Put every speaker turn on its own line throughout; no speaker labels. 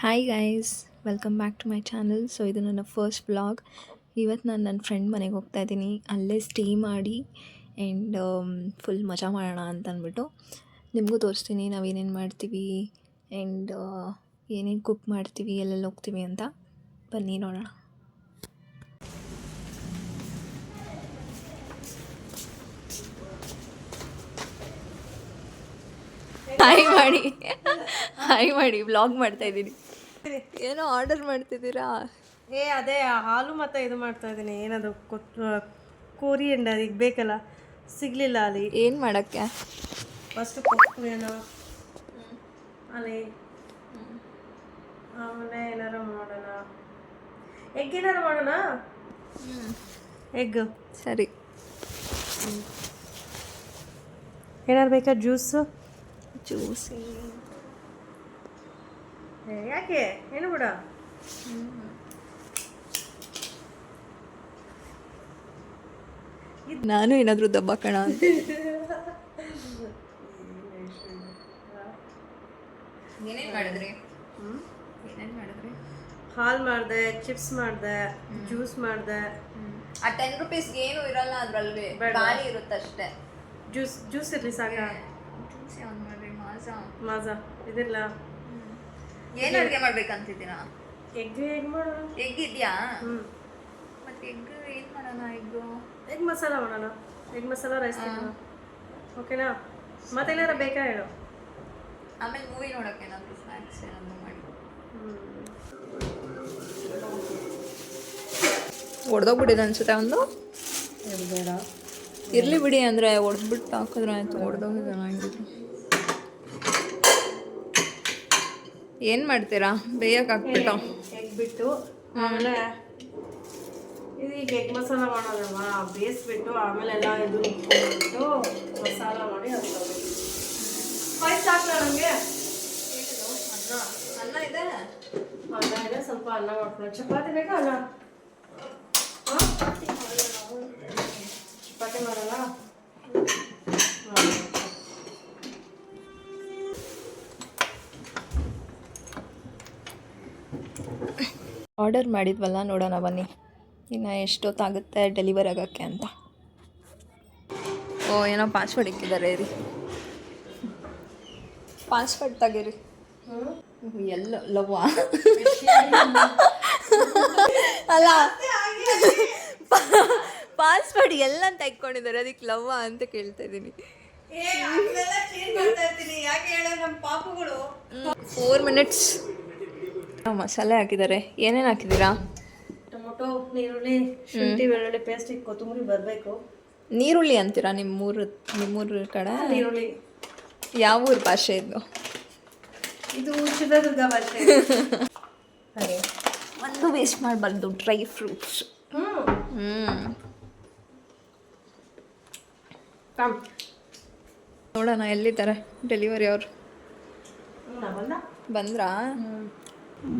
Hi guys, welcome back to my channel. So ಇದು ನನ್ನ first vlog. ಇವತ್ತು ನಾನು ನನ್ನ ಫ್ರೆಂಡ್ ಮನೆಗೆ ಹೋಗ್ತಾ ಇದ್ದೀನಿ. ಅಲ್ಲೇ ಸ್ಟೇ ಮಾಡಿ ಆ್ಯಂಡ್ ಫುಲ್ ಮಜಾ ಮಾಡೋಣ ಅಂತ ಅಂದ್ಬಿಟ್ಟು ನಿಮಗೂ ತೋರಿಸ್ತೀನಿ ನಾವೇನೇನು ಮಾಡ್ತೀವಿ ಆ್ಯಂಡ್ ಏನೇನು ಕುಕ್ ಮಾಡ್ತೀವಿ, ಎಲ್ಲೆಲ್ಲಿ ಹೋಗ್ತೀವಿ ಅಂತ. ಬನ್ನಿ ನೋಡೋಣ. ಹಾಯ್ ಮಾಡಿ ವ್ಲಾಗ್ ಮಾಡ್ತಾ ಇದ್ದೀನಿ. ಏನೋ ಆರ್ಡರ್ ಮಾಡ್ತಿದ್ದೀರಾ?
ಅದೇ ಹಾಲು ಮತ್ತು ಇದು ಮಾಡ್ತಾ ಇದ್ದೀನಿ. ಏನದು ಕೋರಿ ಅಂಡ ಈಗ ಬೇಕಲ್ಲ, ಸಿಗಲಿಲ್ಲ ಅಲ್ಲಿ.
ಏನು ಮಾಡೋಕ್ಕೆ?
ಫಸ್ಟು ಕೊಕ್ಕುವೇನೋ ಅಲ್ಲಿ, ಆಮೇಲೆ ಏನಾರು ಮಾಡೋಣ, ಎಗ್ ಏನಾರು ಮಾಡೋಣ. ಎಗ್
ಸರಿ.
ಏನಾರು ಬೇಕಾ? ಜ್ಯೂಸು ಯಾಕೆ ಏನು ಬಿಡ.
ನಾನು ಏನಾದರೂ ದಬ್ಬಾಕಣ ಅಂತ. ಏನೇನು ಮಾಡಿದ್ರಿ?
ಹಾಲು ಮಾಡಿದೆ, ಚಿಪ್ಸ್ ಮಾಡಿದೆ, ಜ್ಯೂಸ್ ಮಾಡಿದೆ.
ಆ 10 ರೂಪೀಸ್ಗೆ ಏನು ಇರಲ್ಲ ಅದರಲ್ಲಿ, ಖಾಲಿ ಇರುತ್ತಷ್ಟೇ.
ಜ್ಯೂಸ್ ಇರಲಿ ಸಾಕ.
ಜ್ಯೂಸ್ ಯಾವ್ದು ಮಾಡ್ರಿ?
ಮಾಜಾ ಇದಿರಲ್ಲ.
ಏನು ಅಡುಗೆ ಮಾಡ್ಬೇಕಂತಿದ್ದೀರಾ?
ಎಗ್ ಮಾಡೋಣ.
ಎಗ್ ಇದೆಯಾ? ಮತ್ತೆ ಎಗ್ ಏನು ಮಾಡೋಣ?
ಎಗ್ ಮಸಾಲ ಮಾಡೋಣ. ಎಗ್ ಮಸಾಲ ರೈಸ್ ತಿನ್ನೋಣ. ಓಕೆನಾ? ಮತ್ತೇನಾರ ಬೇಕಾ ಹೇಳು.
ಆಮೇಲೆ ಮೂವಿ ನೋಡೋಕೆ ಏನಾದರೂ ಸ್ನ್ಯಾಕ್ಸ್ ಏನಾದರೂ ಮಾಡಿ. ಹೊಡೆದೋಗ್ಬಿಟ್ಟಿದೆ ಅನ್ಸುತ್ತೆ ಒಂದು.
ಬೇಡ
ಇರಲಿ ಬಿಡಿ, ಅಂದರೆ ಹೊಡೆದ್ಬಿಟ್ಟು ಹಾಕಿದ್ರೆ ಆಯಿತು. ಹೊಡೆದೋಗಿದೆ ಹಂಗಿದ್ರು. ಏನು ಮಾಡ್ತೀರಾ? ಬೇಯಕ್ಕೆ ಹಾಕ್ಬಿಟ್ಟು
ಎಗ್ ಬಿಟ್ಟು ಆಮೇಲೆ ಇದು ಈಗ ಎಗ್ ಮಸಾಲ ಮಾಡೋದಲ್ವಾ, ಬೇಯಿಸ್ಬಿಟ್ಟು ಆಮೇಲೆ ಎಲ್ಲ ಇದು ಇಟ್ಕೊಂಡ್ಬಿಟ್ಟು ಮಸಾಲ ಮಾಡಿ ಹಾಕ್ತಾರೆ. ಫೈಸ್ ಹಾಕ್ಲ ನನಗೆ
ಅನ್ನ ಇದೆ.
ಅನ್ನ ಇದೆ, ಸ್ವಲ್ಪ ಅನ್ನ ಮಾಡ್ಕೊಳ್ಳಿ. ಚಪಾತಿ ಬೇಕಾ? ಅನ್ನ ಚಪಾತಿ ಮಾಡಲ್ಲ.
ಆರ್ಡರ್ ಮಾಡಿದ್ವಲ್ಲ, ನೋಡೋಣ ಬನ್ನಿ ಇನ್ನು ಎಷ್ಟೊತ್ತಾಗುತ್ತೆ ಡೆಲಿವರ್ ಆಗೋಕ್ಕೆ ಅಂತ. ಓ, ಏನೋ ಪಾಸ್ವರ್ಡ್ ಇಕ್ಕಿದ್ದಾರೆ ರೀ. ಪಾಸ್ವರ್ಡ್ ತೆಗೀರಿ. ಎಲ್ಲ ಲವ್ವ ಅಲ್ಲ, ಪಾಸ್ವರ್ಡ್ ಎಲ್ಲ ಅಂತ ಇಟ್ಕೊಂಡಿದ್ದಾರೆ, ಅದಕ್ಕೆ ಲವ್ವ ಅಂತ ಕೇಳ್ತಾ ಇದ್ದೀನಿ. 4 ಮಿನಿಟ್ಸ್. ಮಸಾಲೆ ಹಾಕಿದ್ದಾರೆ. ಏನೇನು ಹಾಕಿದ್ದೀರಾ?
ಟೊಮೊಟೊ, ನೀರುಳ್ಳಿ, ಶುಂಠಿ, ಬೆಳ್ಳುಳ್ಳಿ ಪೇಸ್ಟ್, ಕೊತ್ತಂಬರಿ ಬರಬೇಕು.
ನೀರುಳ್ಳಿ ಅಂತೀರಾ ನಿಮ್ಮೂರ ಕಡೆ?
ನೀರುಳ್ಳಿ
ಯಾವ ಊರು ಭಾಷೆ ಇದು?
ಇದು ಚಿತ್ರದುರ್ಗ ಭಾಷೆ. ಹಾಗೆ
ಒಂದು ವೇಸ್ಟ್ ಮಾಡಬಾರ್ದು. Dry fruits. ನೋಡೋಣ ಎಲ್ಲಿದ್ದಾರೆ ಡೆಲಿವರಿ ಅವರು.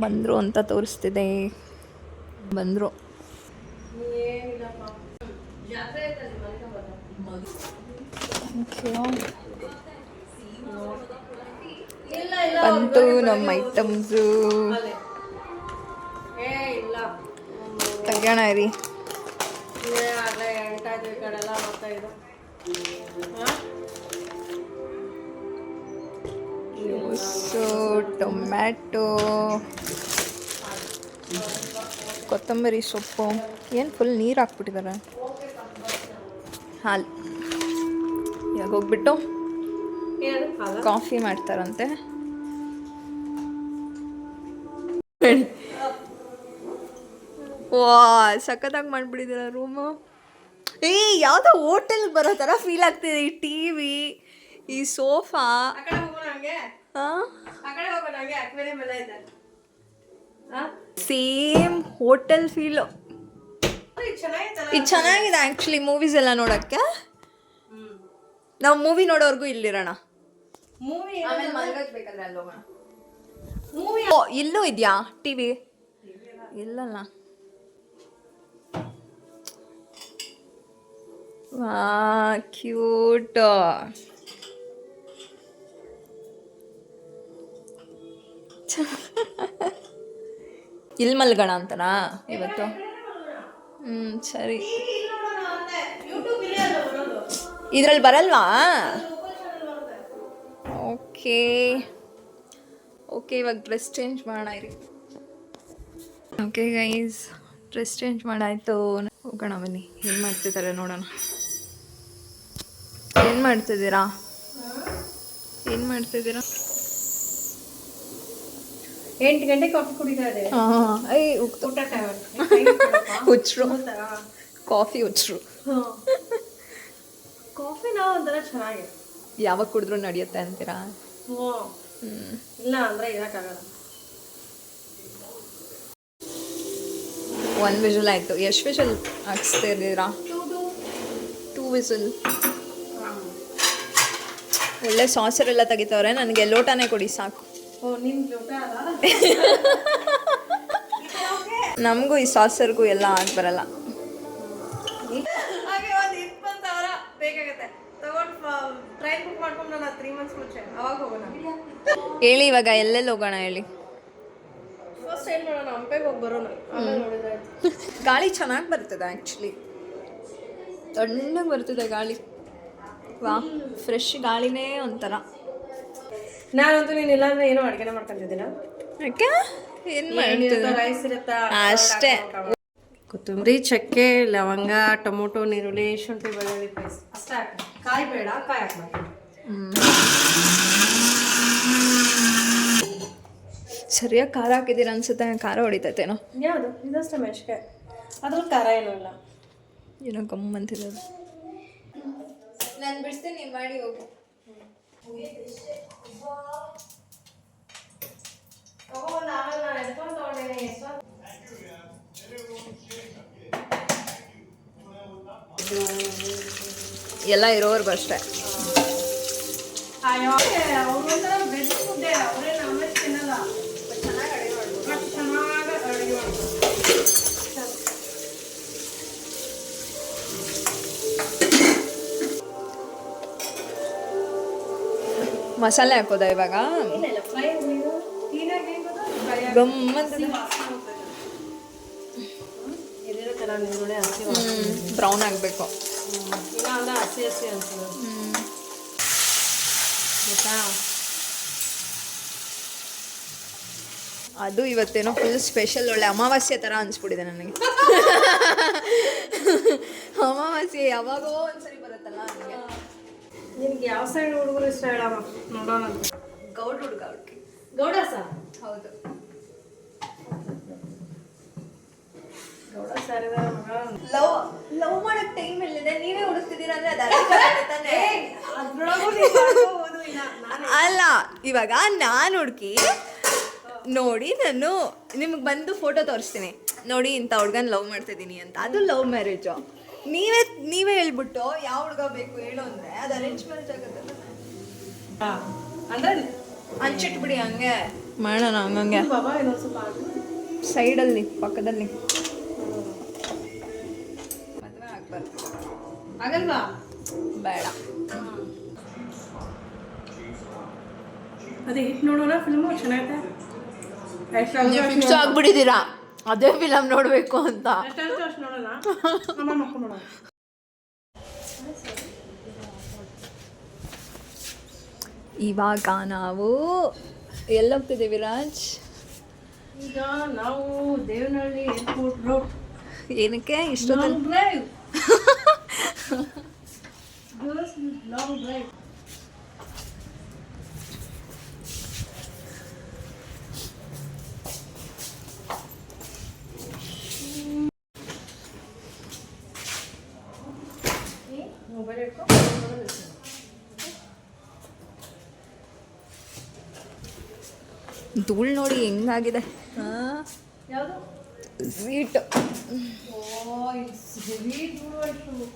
ಬಂದರು ಅಂತ ತೋರಿಸ್ತಿದೆ. ಬಂದರು. ಬಂತು ನಮ್ಮ ಐಟಮ್ಸು. ತೆಗೋಣ ರೀ. ಟೊಮ್ಯಾಟೊ, ಕೊತ್ತಂಬರಿ ಸೊಪ್ಪು. ಏನು ಫುಲ್ ನೀರು ಹಾಕ್ಬಿಟ್ಟಿದ್ದಾರೆ. ಹಾಲು ಇವಾಗ ಹೋಗ್ಬಿಟ್ಟು ಕಾಫಿ ಮಾಡ್ತಾರಂತೆ. ವಾ, ಸಖತ್ತಾಗಿ ಮಾಡಿಬಿಟ್ಟಿದ್ದೀರ ರೂಮು. ಯಾವುದೋ ಹೋಟೆಲ್ಗೆ ಬರೋ ಥರ ಫೀಲ್ ಆಗ್ತಿದೆ. ಈ ಟಿ ವಿ, ಈ ಸೋಫಾ. Same hotel feel. ಇದು ಚೆನ್ನಾಗಿದೆ ಆ್ಯಕ್ಚುಲಿ ಮೂವೀಸ್ ಎಲ್ಲ ನೋಡೋಕ್ಕೆ. ನಾವು ಮೂವಿ ನೋಡೋರ್ಗೂ ಇಲ್ಲಿರೋಣ. ಇಲ್ಲೂ ಇದೆಯಾ ಟಿ ವಿ? ಇಲ್ಲಲ್ಲ. ವಾ, ಕ್ಯೂಟ್. ಇಲ್ಲಿ ಮಲ್ಗೋಣ ಅಂತನಾ ಇವತ್ತು? ಸರಿ. ಇದ್ರಲ್ಲಿ ಬರಲ್ವಾ? ಓಕೆ ಓಕೆ, ಇವಾಗ ಡ್ರೆಸ್ ಚೇಂಜ್ ಮಾಡೋಣ ಇರಿ. ಓಕೆ ಗೈಸ್, ಡ್ರೆಸ್ ಚೇಂಜ್ ಮಾಡಾಯಿತು, ಹೋಗೋಣ ಬನ್ನಿ. ಏನು ಮಾಡ್ತಿದ್ದಾರೆ ನೋಡೋಣ. ಏನು ಮಾಡ್ತಿದ್ದೀರಾ? ಏನು ಮಾಡ್ತಿದ್ದೀರಾ?
8 ಗಂಟೆಗೆ ಕಾಫಿ ಕುಡಿತಾರೆ.
ಹುಚ್ಚರು, ಕಾಫಿ ಹುಚ್ಚರು.
ಕಾಫಿನ ಒಂಥರ ಚೆನ್ನಾಗಿ
ಯಾವಾಗ ಕುಡಿದ್ರು ನಡೆಯುತ್ತೆ ಅಂತೀರಾ?
ಇಲ್ಲ ಅಂದ್ರೆ ಇರೋಕ್ಕಾಗಲ್ಲ.
1 ವಿಷಲ್ ಆಯಿತು. ಎಷ್ಟು ವಿಷಲ್ ಹಾಕ್ಸ್ತಾ ಇದ್ದೀರಾ? 2 ವಿಷಲ್. ಒಳ್ಳೆ ಸಾಸರೆಲ್ಲ ತೆಗಿತವ್ರೆ. ನನಗೆ ಲೋಟನೇ ಕೊಡಿ ಸಾಕು. ನಮಗೂ ಈ ಸಾಸರ್ಗೂ ಎಲ್ಲ ಆಗಿ ಬರಲ್ಲ. ಹೇಳಿ ಇವಾಗ ಎಲ್ಲೆಲ್ಲಿ ಹೋಗೋಣ ಹೇಳಿ. ಗಾಳಿ ಚೆನ್ನಾಗಿ ಬರ್ತದೆ ಆ್ಯಕ್ಚುಲಿ, ತಣ್ಣಗೆ ಬರ್ತದೆ ಗಾಳಿ. ವಾ, ಫ್ರೆಶ್ ಗಾಳಿನೇ ಒಂಥರ.
ನಾನಂತೂ ನೀನು ಇಲ್ಲಾಂದ್ರೆ ಏನೋ ಅಡುಗೆನ ಮಾಡ್ಕೊಂಡಿದ್ದೀನ.
ಯಾಕೆ? ಏನು ಮಾಡ್ತಿದ್ದೆ?
ರೈಸ್ ಇರುತ್ತಾ
ಅಷ್ಟೇ.
ಕೊತ್ತಂಬರಿ, ಚಕ್ಕೆ, ಲವಂಗ, ಟೊಮೊಟೊ, ನೀರುಳ್ಳಿ, ಶುಂಠಿ, ಬೆಳ್ಳುಳ್ಳಿ ಪೇಸ್ಟ್ ಅಷ್ಟೇ ಹಾಕಿ. ಕಾಯಿ ಬೇಡ, ಕಾಯಿ ಹಾಕ್ಬೇಕು.
ಸರಿಯಾಗಿ ಖಾರ ಹಾಕಿದ್ದೀರ ಅನ್ಸುತ್ತೆ. ಖಾರ ಹೊಡಿತೈತೇನೋ.
ಯಾವುದು? ಇದಷ್ಟೇ ಮೆಣಸಿನ್ಕಾಯಿ, ಅದ್ರಲ್ಲಿ ಖಾರ ಏನೂ ಇಲ್ಲ.
ಏನೋ ಗಮ್ಮಂತಿರೋದು. ನಾನು ಬಿಡ್ತೀನಿ, ನೀವು ಮಾಡಿ ಹೋಗು. ಎಲ್ಲ ಇರೋವರೆಗೂ ಅಷ್ಟೇ. ಮಸಾಲೆ ಹಾಕೋದ ಇವಾಗ? ಗಮ್ಮಂತ ಬ್ರೌನ್ ಆಗಬೇಕು.
ಹಸಿ ಹಸಿ ಅನ್ಸೋದು ಗೊತ್ತಾ?
ಅದು ಇವತ್ತೇನೋ ಫುಲ್ ಸ್ಪೆಷಲ್. ಒಳ್ಳೆ ಅಮಾವಾಸ್ಯೆ ಥರ ಅನ್ಸ್ಬಿಟ್ಟಿದೆ ನನಗೆ. ಅಮಾವಾಸ್ಯೆ ಯಾವಾಗೋ ಒಂದ್ಸರಿ ಬರುತ್ತಲ್ಲ ನನಗೆ.
ನಿನ್ಗೆ ಯಾವ ಸೈಡ್ ಹುಡುಗರು ಇಷ್ಟ ಹೇಳಮ್ಮ, ನೋಡೋಣ.
ಗೌಡ ಹುಡುಗ ಹುಡುಗಿ.
ಗೌಡ ಸರ್?
ಹೌದು.
ಗೌಡ ಸರ್
ಲವ್ ಮಾಡಕ್ ಟೈಮ್ ಎಲ್ಲಿದೆ? ನೀವೇ ಹುಡುಕ್ತಿದ್ದೀರಾ ಅಂದ್ರೆ ಅಲ್ಲ. ಇವಾಗ ನಾನು ಹುಡುಕಿ ನೋಡಿ ನಾನು ನಿಮ್ಗೆ ಬಂದು ಫೋಟೋ ತೋರಿಸ್ತೀನಿ, ನೋಡಿ ಇಂಥ ಹುಡ್ಗನ ಲವ್ ಮಾಡ್ತಿದ್ದೀನಿ ಅಂತ. ಅದು ಲವ್ ಮ್ಯಾರೇಜು. ನೀವೇ ಹೇಳ್ಬಿಟ್ಟು ಯಾವ ಹುಡುಗ ಬೇಕು ಹೇಳು ಅಂದರೆ ಅದು ಅರೇಂಜ್ ಮ್ಯಾರೇಜ್ ಆಗುತ್ತೆ
ಅಂದ್ರೆ
ಹಂಚಿಟ್ಬಿಡಿ. ಹಂಗೆ ಮಾಡೋಣ. ಹಂಗಂಗೆ
ಬಾಬಾ ಇನ್ನೊಂದು ಸ್ವಲ್ಪ
ಸೈಡಲ್ಲಿ ಪಕ್ಕದಲ್ಲಿ. ಮದುವೆ ಆಗ್ಬಾರ್ದು.
ಆಗಲ್ವಾ?
ಬೇಡ.
ಅದೇ ಹಿಟ್ ನೋಡೋಣ. ಫಿಲ್ಮು ಚೆನ್ನಾಗೈತೆ.
ಫಿಕ್ಸ್ ಆಗ್ಬಿಟ್ಟಿದ್ದೀರಾ ಅದೇ ಫಿಲಮ್ ನೋಡಬೇಕು ಅಂತ. ಇವಾಗ ನಾವು ಎಲ್ಲೋಗ್ತಿದ್ದೀವಿ ರಾಜ್?
ಈಗ ನಾವು ದೇವನಹಳ್ಳಿ ಏರ್ಪೋರ್ಟ್ ರೋಡ್.
ಏನಕ್ಕೆ ಇಷ್ಟೊಂದು
ಡ್ರೈವ್?
ಧೂಳು ನೋಡಿ ಹೆಂಗಾಗಿದೆ.
ಯಾವುದು?
ಸ್ವೀಟ್.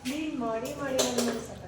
ಕ್ಲೀನ್ ಮಾಡಿ ಮಾಡಿ ಸಾಕಾಗಿದೆ.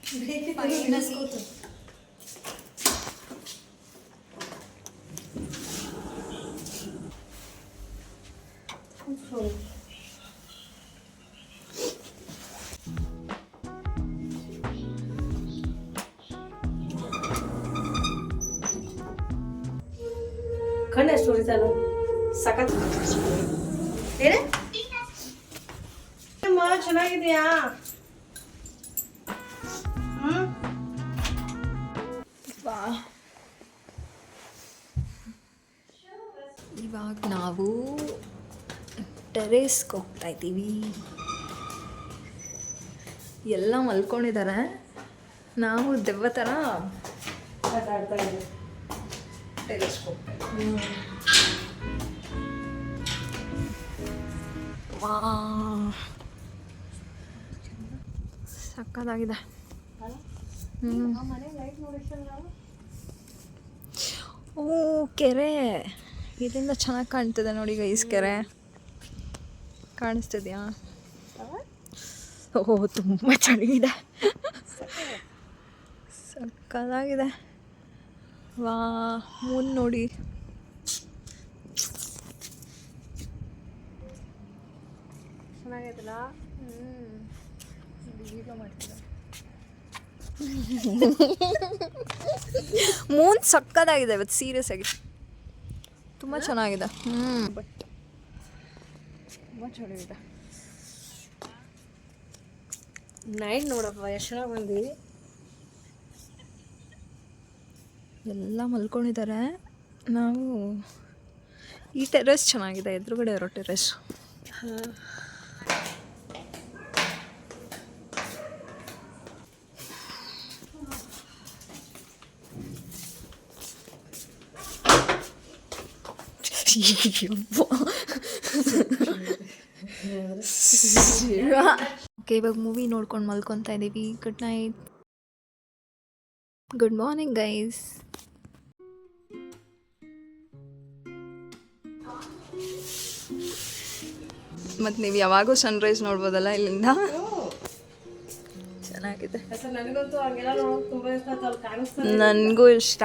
ಫೈನಲ್ ಕೂತು
ಕಣ್ಣು ಎಷ್ಟು ಉರಿತಾನ ಸಖತ್ ಏನೇ ಅಮ್ಮ ಚೆನ್ನಾಗಿದೆಯಾ
ಇವಾಗ ನಾವು ಟೆರೇಸ್ಗೆ ಹೋಗ್ತಾ ಇದ್ದೀವಿ. ಎಲ್ಲ ಮಲ್ಕೊಂಡಿದ್ದಾರೆ, ನಾವು ದೆವ್ವ ಥರ
ಆಡ್ತಾ ಇದ್ದೆ.
ಟೆರೇಸ್ಗೆ ಹೋಗ್ತಾ ಇದ್ದೀವಿ. ವಾ ಸಕ್ಕತ್ತಾಗಿದೆ. ಓ ಕೆರೆ, ಇದರಿಂದ ಚೆನ್ನಾಗಿ ಕಾಣ್ತಿದೆ ನೋಡಿ ಗೈಸ್. ಕೆರೆ ಕಾಣಿಸ್ತಿದ್ಯಾ? ಓ ತುಂಬ ಚೆನ್ನಾಗಿದೆ, ಸಕ್ಕತ್ತಾಗಿದೆ. ವಾ ಮೂನ್ ನೋಡಿ.
ಚೆನ್ನಾಗೈತಲ್ಲ.
ಮೂನ್ ಸಕ್ಕತ್ತಾಗಿದೆ ಇವತ್ತು, ಸೀರಿಯಸ್ ಆಗಿ ತುಂಬ ಚೆನ್ನಾಗಿದೆ. ಬಟ್ ತುಂಬ ಚೆನ್ನಾಗಿದೆ.
ನೈಟ್ ನೋಡಪ್ಪ ಎಷ್ಟು ಚೆನ್ನಾಗಿ ಬಂದ್ವಿ.
ಎಲ್ಲ ಮಲ್ಕೊಂಡಿದ್ದಾರೆ. ನಾವು ಈ ಟೆರೆಸ್ ಚೆನ್ನಾಗಿದೆ, ಎದುರುಗಡೆ ಇರೋ ಟೆರೆಸ್. ಓಕೆ, ಇವಾಗ ಮೂವಿ ನೋಡ್ಕೊಂಡು ಮಲ್ಕೊತಾ ಇದ್ದೀವಿ. Good night, good morning guys. ಮತ್ತು ನೀವು ಯಾವಾಗೂ ಸನ್ರೈಸ್ ನೋಡ್ಬೋದಲ್ಲ ಇಲ್ಲಿಂದ, ಚೆನ್ನಾಗಿದೆ.
ನನಗಂತೂ ಹಂಗೆಲ್ಲ ನೋಡೋಕೆ ತುಂಬ ಇಷ್ಟ ಆಯ್ತು. ಅಲ್ಲಿ ಕಾಣಿಸ್ತಾ
ನನಗೂ ಇಷ್ಟ.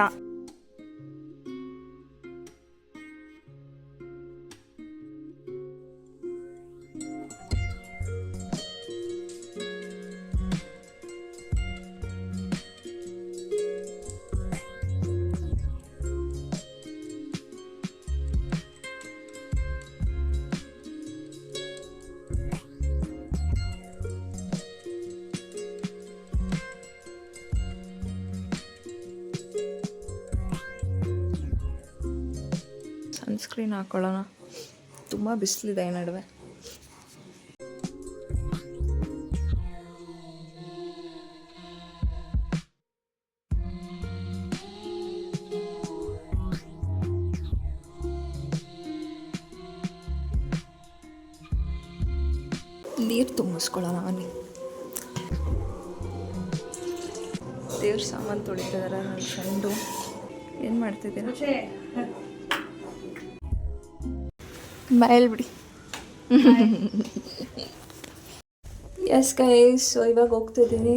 ಸನ್ಸ್ಕ್ರೀನ್ ಹಾಕೊಳ್ಳೋಣ, ತುಂಬ ಬಿಸಿಲಿದೆ ಈ ನಡುವೆ. ನೀರು ತುಂಬಿಸ್ಕೊಳ್ಳೋಣ ಬನ್ನಿ. ದೇವ್ರ ಸಾಮಾನು ತೊಳಿತಿದ್ದಾರೆ ನನ್ನ ಫ್ರೆಂಡು. ಏನು ಮಾಡ್ತಿದ್ದೀರಾ? ಬಾಯ್ ಬಿಡಿ. ಎಸ್ ಗೈಸ್, ಸೊ ಇವಾಗ ಹೋಗ್ತಿದ್ದೀನಿ.